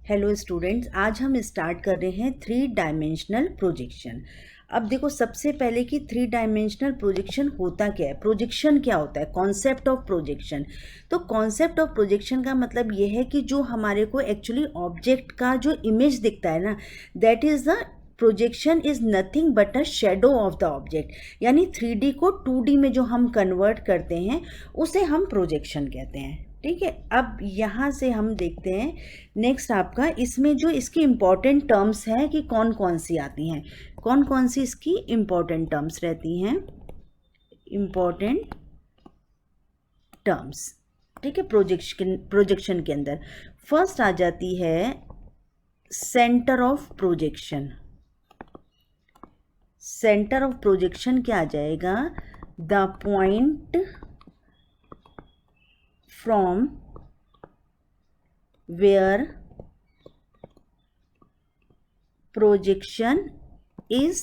Hello students, आज हम start कर रहे हैं थ्री डायमेंशनल प्रोजेक्शन। अब देखो, सबसे पहले कि थ्री डायमेंशनल प्रोजेक्शन होता क्या है, प्रोजेक्शन क्या होता है, कॉन्सेप्ट ऑफ प्रोजेक्शन। तो कॉन्सेप्ट ऑफ प्रोजेक्शन का मतलब ये है कि जो हमारे को एक्चुअली ऑब्जेक्ट का जो इमेज दिखता है ना, that is the projection is nothing but a shadow of the object. यानी 3D को 2D में जो हम कन्वर्ट करते हैं उसे हम प्रोजेक्शन कहते हैं। ठीक है, अब यहाँ से हम देखते हैं नेक्स्ट आपका, इसमें जो इसकी इम्पॉर्टेंट टर्म्स हैं कि कौन कौन सी आती हैं, कौन कौन सी इसकी इम्पॉर्टेंट टर्म्स रहती हैं, इम्पॉर्टेंट टर्म्स। ठीक है, प्रोजेक्शन के अंदर फर्स्ट आ जाती है centre of projection. Centre of projection क्या आ जाएगा, the point from where projection is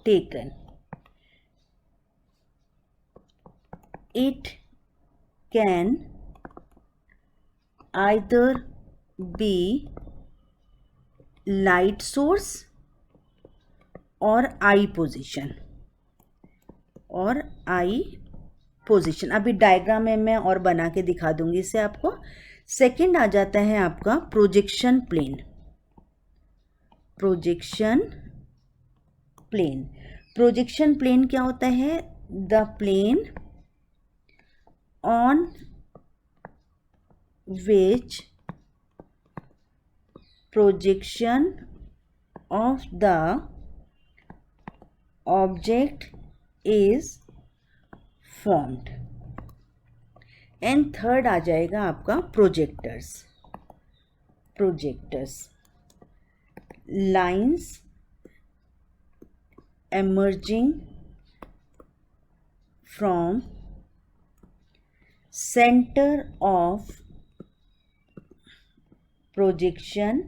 taken. It can either be light source और eye position, और आई पोजीशन। अभी डायग्राम में मैं और बना के दिखा दूंगी इसे आपको। सेकंड आ जाता है आपका projection plane. Projection plane, projection plane क्या होता है, the plane on which projection of the object is formed. And third आ जाएगा आपका projectors. Projectors, lines emerging from center of projection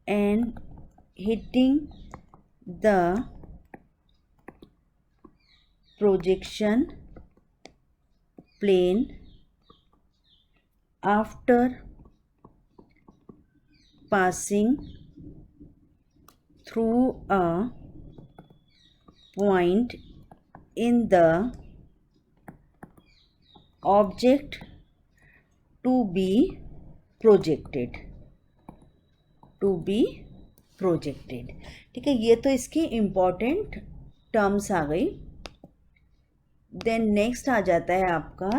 and hitting the projection plane after passing through a point in the object to be projected, to be projected। ठीक है, ये तो इसकी important terms आ गई। Then next आ जाता है आपका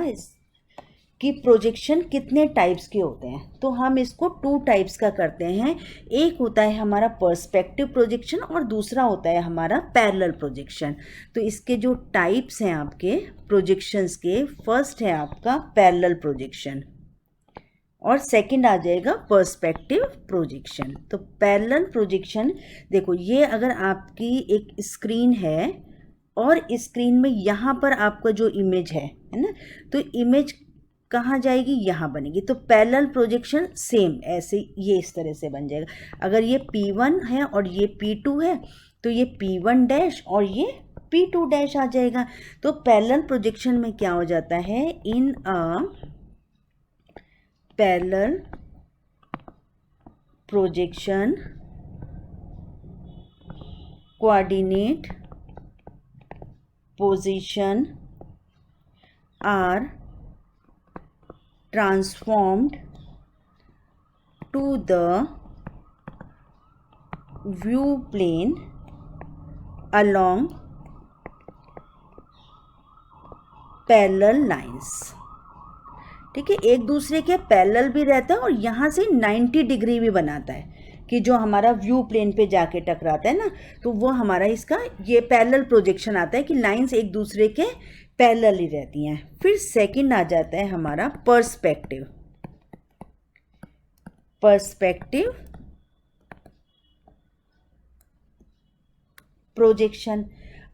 कि प्रोजेक्शन कितने टाइप्स के होते हैं। तो हम इसको टू टाइप्स का करते हैं। एक होता है हमारा पर्सपेक्टिव प्रोजेक्शन और दूसरा होता है हमारा पैरेलल प्रोजेक्शन। तो इसके जो टाइप्स हैं आपके प्रोजेक्शंस के, फर्स्ट है आपका पैरेलल प्रोजेक्शन और सेकंड आ जाएगा पर्सपेक्टिव प्रोजेक्शन। तो पैरेलल प्रोजेक्शन, देखो ये अगर आपकी एक स्क्रीन है और स्क्रीन में यहाँ पर आपका जो इमेज है ना, तो इमेज कहाँ जाएगी, यहाँ बनेगी। तो पैरेलल प्रोजेक्शन सेम ऐसे ये इस तरह से बन जाएगा। अगर ये P1 है और ये P2 है तो ये P1 डैश और ये P2 डैश आ जाएगा। तो पैरेलल प्रोजेक्शन में क्या हो जाता है, in a parallel projection coordinate position are transformed to the view plane along parallel lines। ठीक है, एक दूसरे के पैरेलल भी रहता है और यहाँ से 90 डिग्री भी बनाता है कि जो हमारा व्यू प्लेन पे जाके टकराता है ना, तो वो हमारा इसका ये पैरेलल प्रोजेक्शन आता है कि लाइंस एक दूसरे के पैरेलल ही रहती हैं। फिर सेकंड आ जाता है हमारा पर्सपेक्टिव। पर्सपेक्टिव प्रोजेक्शन,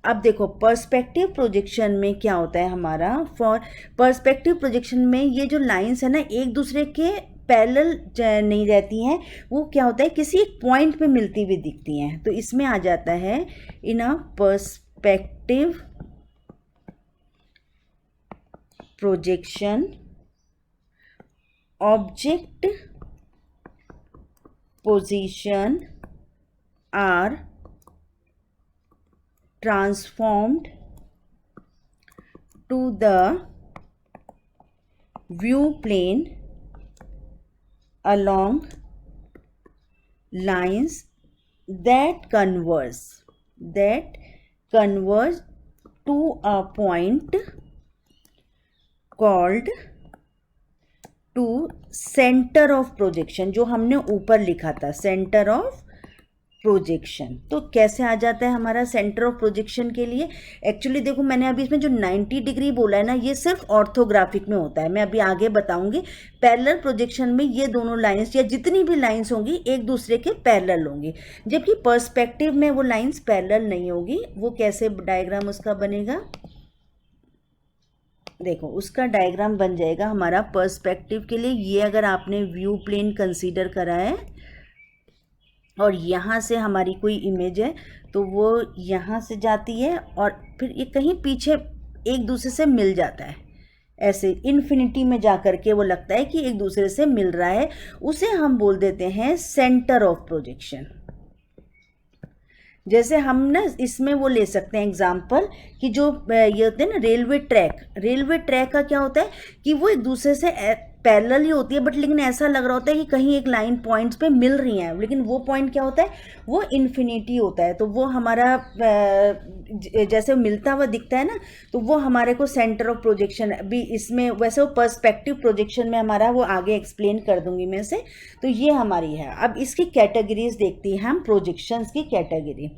अब देखो पर्सपेक्टिव प्रोजेक्शन में क्या होता है हमारा, फॉर पर्सपेक्टिव प्रोजेक्शन में ये जो लाइंस है ना एक दूसरे के पैरेलल नहीं रहती हैं, वो क्या होता है किसी एक पॉइंट पे मिलती हुई दिखती हैं। तो इसमें आ जाता है in a perspective projection object position are transformed to the view plane along lines that converge to a point called to center of projection, जो हमने ऊपर लिखा था सेंटर ऑफ प्रोजेक्शन। तो कैसे आ जाता है हमारा सेंटर ऑफ प्रोजेक्शन के लिए? एक्चुअली देखो, मैंने अभी इसमें जो 90 डिग्री बोला है ना, ये सिर्फ ऑर्थोग्राफिक में होता है। मैं अभी आगे बताऊंगी। पैरेलल प्रोजेक्शन में ये दोनों लाइंस या जितनी भी लाइंस होंगी एक दूसरे के पैरेलल होंगी, जबकि पर्सपेक्टिव में वो लाइंस पैरेलल नहीं होगी। वो कैसे डायग्राम उसका बनेगा? देखो, उसका डायग्राम बन जाएगा हमारा पर्सपेक्टिव के लिए। ये अगर आपने व्यू प्लेन कंसीडर करा है और यहाँ से हमारी कोई इमेज है, तो वो यहाँ से जाती है और फिर ये कहीं पीछे एक दूसरे से मिल जाता है, ऐसे इन्फिनिटी में जा कर के वो लगता है कि एक दूसरे से मिल रहा है। उसे हम बोल देते हैं सेंटर ऑफ प्रोजेक्शन। जैसे हम ना इसमें वो ले सकते हैं एग्जाम्पल कि जो ये होते हैं ना रेलवे ट्रैक का क्या होता है कि वो एक दूसरे से पैरेलल ही होती है, बट लेकिन ऐसा लग रहा होता है कि कहीं एक लाइन पॉइंट्स पे मिल रही हैं, लेकिन वो पॉइंट क्या होता है? वो इन्फिनिटी होता है। तो वो हमारा जैसे मिलता हुआ दिखता है ना, तो वो हमारे को सेंटर ऑफ प्रोजेक्शन अभी इसमें, वैसे वो पर्सपेक्टिव प्रोजेक्शन में हमारा वो आगे एक्सप्लेन कर दूंगी मैं से। तो ये हमारी है। अब इसकी कैटेगरीज देखती हैं हम, प्रोजेक्शंस की कैटेगरी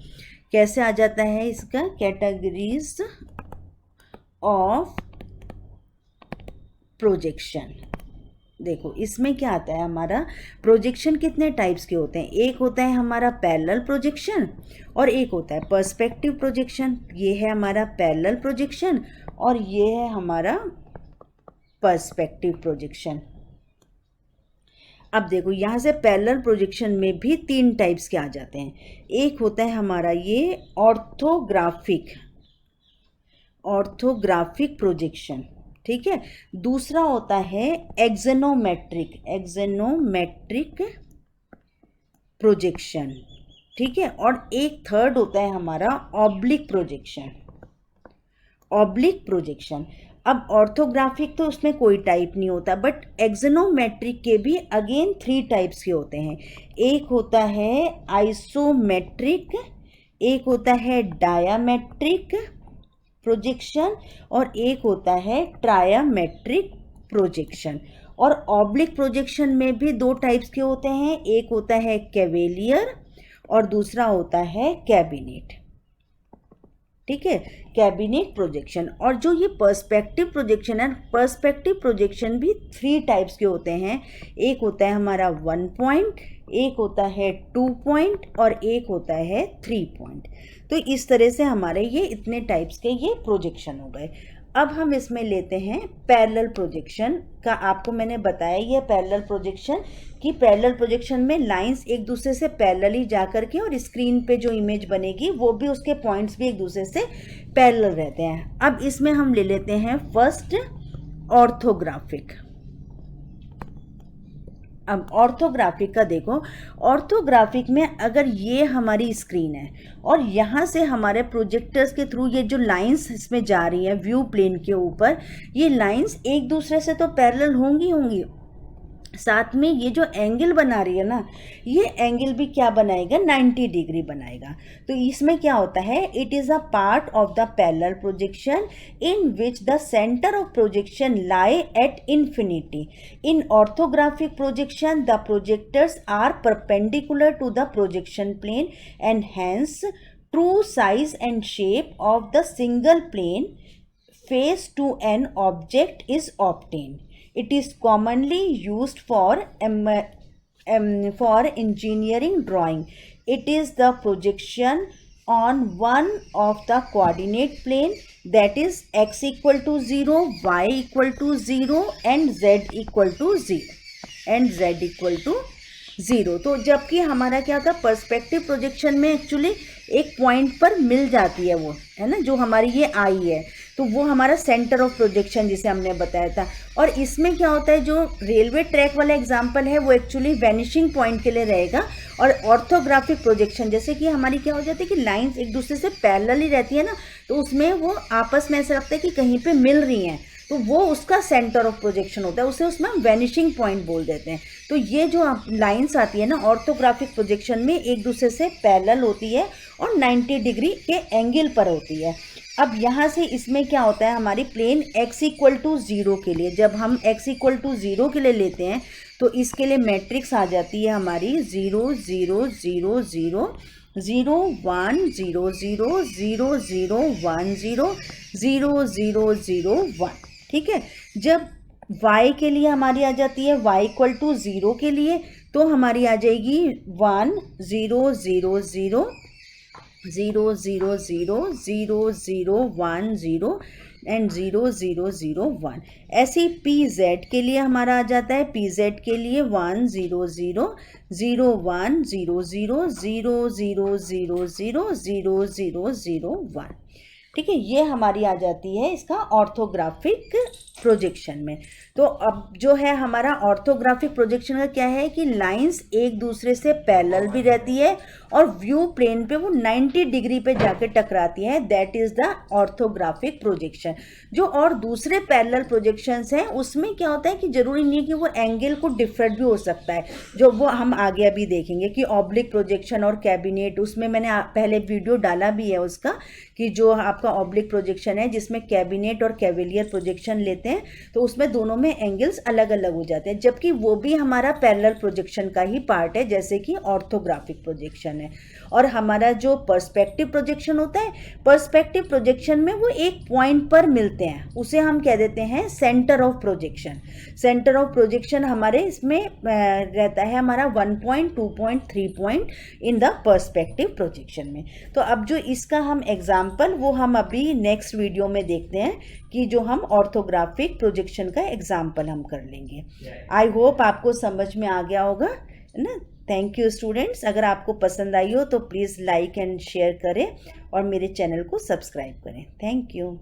कैसे आ जाता है इसका। कैटेगरीज ऑफ प्रोजेक्शन, देखो इसमें क्या आता है हमारा। प्रोजेक्शन कितने टाइप्स के होते हैं? एक होता है हमारा पैरेलल प्रोजेक्शन और एक होता है पर्सपेक्टिव प्रोजेक्शन। ये है हमारा पैरेलल प्रोजेक्शन और ये है हमारा पर्सपेक्टिव प्रोजेक्शन। अब देखो, यहाँ से पैरेलल प्रोजेक्शन में भी 3 टाइप्स के आ जाते हैं। एक होता है हमारा ये ऑर्थोग्राफिक प्रोजेक्शन, ठीक है। दूसरा होता है एक्जेनोमेट्रिक प्रोजेक्शन, ठीक है। और एक थर्ड होता है हमारा ऑब्लिक प्रोजेक्शन। अब ऑर्थोग्राफिक तो उसमें कोई टाइप नहीं होता, बट एक्जेनोमेट्रिक के भी अगेन 3 टाइप्स के होते हैं। एक होता है आइसोमेट्रिक, एक होता है डायामेट्रिक प्रोजेक्शन और एक होता है ट्रायामेट्रिक प्रोजेक्शन। और ऑब्लिक प्रोजेक्शन में भी 2 टाइप्स के होते हैं। एक होता है कैवेलियर और दूसरा होता है कैबिनेट, ठीक है, कैबिनेट प्रोजेक्शन। और जो ये पर्सपेक्टिव प्रोजेक्शन है, पर्सपेक्टिव प्रोजेक्शन भी 3 टाइप्स के होते हैं। एक होता है हमारा 1 पॉइंट, एक होता है 2 पॉइंट और एक होता है 3 पॉइंट। तो इस तरह से हमारे ये इतने टाइप्स के ये प्रोजेक्शन हो गए। अब हम इसमें लेते हैं पैरेलल प्रोजेक्शन का। आपको मैंने बताया ये पैरेलल प्रोजेक्शन कि पैरेलल प्रोजेक्शन में लाइंस एक दूसरे से पैरेलल ही जा करके और स्क्रीन पे जो इमेज बनेगी वो भी, उसके पॉइंट्स भी एक दूसरे से पैरेलल रहते हैं। अब इसमें हम ले लेते हैं फर्स्ट ऑर्थोग्राफिक। अब ऑर्थोग्राफिक का देखो, ऑर्थोग्राफिक में अगर ये हमारी स्क्रीन है और यहाँ से हमारे प्रोजेक्टर्स के थ्रू ये जो लाइंस इसमें जा रही हैं व्यू प्लेन के ऊपर, ये लाइंस एक दूसरे से तो पैरेलल होंगी, साथ में ये जो एंगल बना रही है ना, ये एंगल भी क्या बनाएगा? 90 डिग्री बनाएगा। तो इसमें क्या होता है? It is a part of the parallel projection in which the centre of projection lie at infinity. In orthographic projection the projectors are perpendicular to the projection plane and hence true size and shape of the single plane face to an object is obtained. It is commonly used for engineering drawing. It is the projection on one of the coordinate plane, that is x equal to 0, y equal to 0 and z equal to 0. तो जबकि हमारा क्या था, perspective projection में actually एक point पर मिल जाती है वो, है ना, जो हमारी ये आई है। तो वो हमारा सेंटर ऑफ प्रोजेक्शन जिसे हमने बताया था। और इसमें क्या होता है, जो रेलवे ट्रैक वाला एग्जाम्पल है वो एक्चुअली वैनिशिंग पॉइंट के लिए रहेगा। और ऑर्थोग्राफिक प्रोजेक्शन जैसे कि हमारी क्या हो जाती है कि लाइंस एक दूसरे से पैरेलल ही रहती है ना, तो उसमें वो आपस में ऐसा लगता है कि कहीं पे मिल रही हैं, तो वो उसका सेंटर ऑफ प्रोजेक्शन होता है, उसे उसमें हम वैनिशिंग पॉइंट बोल देते हैं। तो ये जो लाइंस आती है ना ऑर्थोग्राफिक प्रोजेक्शन में, एक दूसरे से पैरेलल होती है और 90 डिग्री के एंगल पर होती है। अब यहाँ से इसमें क्या होता है, हमारी प्लेन x इक्वल टू 0 के लिए, जब हम x इक्वल टू 0 के लिए लेते हैं तो इसके लिए मैट्रिक्स आ जाती है हमारी 0 0 0 0 0 1 0 0 0 0 1 0 0 0 0 1। ठीक है, जब y के लिए हमारी आ जाती है y इक्वल टू 0 के लिए, तो हमारी आ जाएगी 1 0 0 0 0 0 0 0 0 1 0 एंड 0 0 0 1। ऐसे ही पी जेड के लिए हमारा आ जाता है, पी जेड के लिए 1 0 0 0 1 0 0 0 0 0 0 0 0 0 1। ठीक है, ये हमारी आ जाती है इसका ऑर्थोग्राफिक प्रोजेक्शन में। तो अब जो है हमारा ऑर्थोग्राफिक प्रोजेक्शन का क्या है कि लाइंस एक दूसरे से पैरेलल भी रहती है और व्यू प्लेन पे वो 90 डिग्री पे जाके टकराती है, that is the orthographic projection. जो और दूसरे पैरेलल प्रोजेक्शंस हैं उसमें क्या होता है कि जरूरी नहीं है कि वो एंगल को डिफरेंट भी हो सकता है, जो वो हम आगे अभी देखेंगे कि ऑब्लिक प्रोजेक्शन और कैबिनेट, उसमें मैंने पहले वीडियो डाला भी है उसका, कि जो आपका ऑब्लिक प्रोजेक्शन है जिसमें कैबिनेट और कैविलियर प्रोजेक्शन लेते हैं, तो उसमें दोनों में एंगल्स अलग अलग हो जाते हैं, जबकि वो भी हमारा पैरेलल प्रोजेक्शन का ही पार्ट है जैसे कि ऑर्थोग्राफिक प्रोजेक्शन है। और हमारा जो पर्सपेक्टिव प्रोजेक्शन होता है, पर्सपेक्टिव प्रोजेक्शन में वो एक पॉइंट पर मिलते हैं, उसे हम कह देते हैं centre of projection. Centre of projection हमारे इसमें रहता है हमारा 1 point 2 point 3 point in the perspective projection में। तो अब जो इसका हम एग्जाम्पल वो हम अभी नेक्स्ट वीडियो में देखते हैं कि जो हम ऑर्थोग्राफिक प्रोजेक्शन का एग्जाम्पल हम कर लेंगे। आई होप आपको समझ में आ गया होगा, है ना। थैंक यू स्टूडेंट्स, अगर आपको पसंद आई हो तो प्लीज़ लाइक एंड शेयर करें और मेरे चैनल को सब्सक्राइब करें। Thank you.